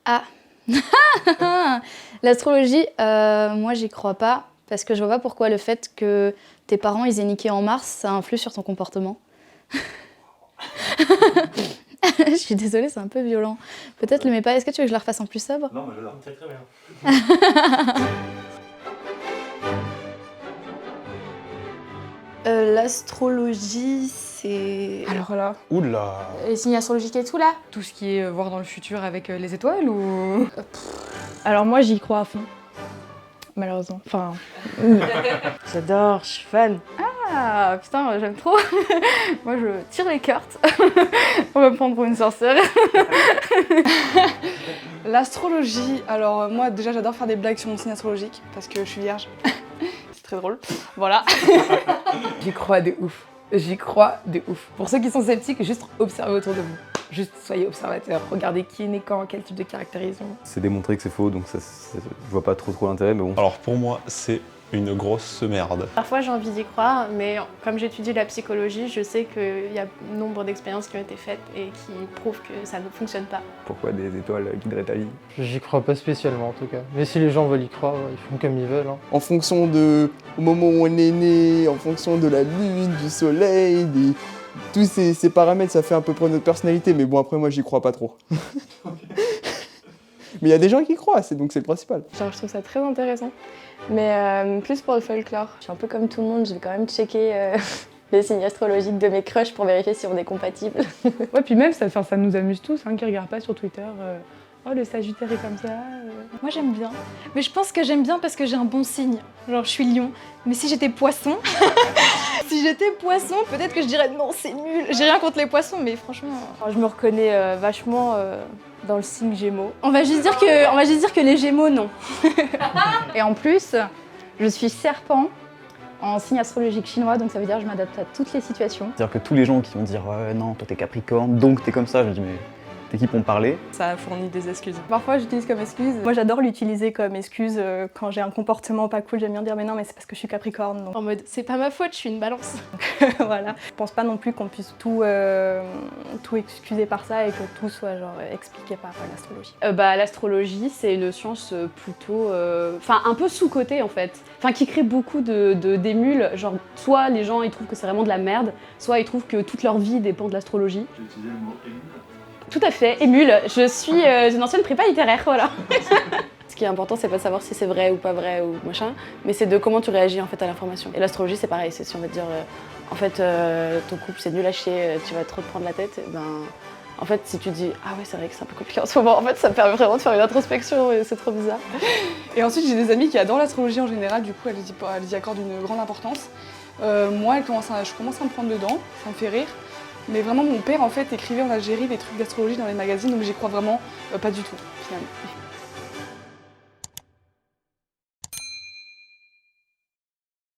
Ah. L'astrologie, moi j'y crois pas, parce que je vois pas pourquoi le fait que tes parents ils aient niqué en mars, ça influe sur ton comportement. Je suis désolée, c'est un peu violent. Peut-être le mets pas. Est-ce que tu veux que je la refasse en plus sobre? Non, mais j'adore. Très bien. L'astrologie, c'est... Alors là, Oula. Les signes astrologiques et tout là? tout ce qui est voir dans le futur avec les étoiles ou... Alors moi j'y crois à fond. Malheureusement. Enfin... J'adore, je suis fan. Ah putain, j'aime trop. Moi je tire les cartes. On va me prendre pour une sorcière. L'astrologie, alors moi déjà j'adore faire des blagues sur mon signe astrologique parce que je suis vierge. C'est très drôle. Voilà. J'y crois de ouf. J'y crois de ouf. Pour ceux qui sont sceptiques, juste observez autour de vous. Juste soyez observateurs. Regardez qui est né quand, quel type de caractère ils ont. C'est démontré que c'est faux, donc je vois pas trop l'intérêt, mais bon. Alors pour moi, c'est une grosse merde. Parfois j'ai envie d'y croire, mais comme j'étudie la psychologie, je sais qu'il y a nombre d'expériences qui ont été faites et qui prouvent que ça ne fonctionne pas. Pourquoi des étoiles guideraient ta vie? J'y crois pas spécialement en tout cas. Mais si les gens veulent y croire, ils font comme ils veulent. Hein. En fonction au moment où on est né, en fonction de la lune, du soleil, tous ces paramètres, ça fait à peu près notre personnalité. Mais bon, après, moi, j'y crois pas trop. Mais il y a des gens qui y croient, donc c'est le principal. Genre, je trouve ça très intéressant. Mais plus pour le folklore. Je suis un peu comme tout le monde, je vais quand même checker les signes astrologiques de mes crushs pour vérifier si on est compatibles. Ouais, puis même ça nous amuse tous, hein, qui regardent pas sur Twitter. Oh, le Sagittaire est comme ça. Moi j'aime bien. Mais je pense que j'aime bien parce que j'ai un bon signe. Genre je suis lion. Mais si j'étais poisson... si j'étais poisson, peut-être que je dirais non, c'est nul. J'ai rien contre les poissons, mais franchement... Enfin, je me reconnais vachement dans le signe Gémeaux. On va juste dire que les Gémeaux, non. Et en plus, je suis serpent en signe astrologique chinois, donc ça veut dire que je m'adapte à toutes les situations. C'est-à-dire que tous les gens qui vont dire non, toi t'es Capricorne, donc t'es comme ça, je me dis mais t'es qui pour me parler? Ça fournit des excuses. Parfois, j'utilise comme excuse. Moi, j'adore l'utiliser comme excuse quand j'ai un comportement pas cool. J'aime bien dire mais non, mais c'est parce que je suis Capricorne. Donc En mode, c'est pas ma faute, je suis une balance. voilà. Je pense pas non plus qu'on puisse tout excuser par ça et que tout soit genre expliqué par l'astrologie. L'astrologie, c'est une science plutôt... Enfin, un peu sous-cotée en fait. Enfin, qui crée beaucoup d'émules. Genre, soit les gens, ils trouvent que c'est vraiment de la merde, soit ils trouvent que toute leur vie dépend de l'astrologie. J'ai utilisé le mot émule. Tout à fait, émule. Je suis une ancienne prépa littéraire, voilà. Ce qui est important, c'est pas de savoir si c'est vrai ou pas vrai ou machin, mais c'est de comment tu réagis en fait à l'information. Et l'astrologie, c'est pareil. C'est si on va te dire, en fait, ton couple c'est nul à chier, tu vas trop te prendre la tête, ben... En fait, si tu dis « Ah ouais, c'est vrai que c'est un peu compliqué en ce moment », en fait, ça me permet vraiment de faire une introspection et c'est trop bizarre. Et ensuite, j'ai des amies qui adorent l'astrologie en général, du coup, elles y accordent une grande importance. Moi, je commence à me prendre dedans, ça me fait rire. Mais vraiment, mon père, en fait, écrivait en Algérie des trucs d'astrologie dans les magazines, donc j'y crois vraiment pas du tout, finalement.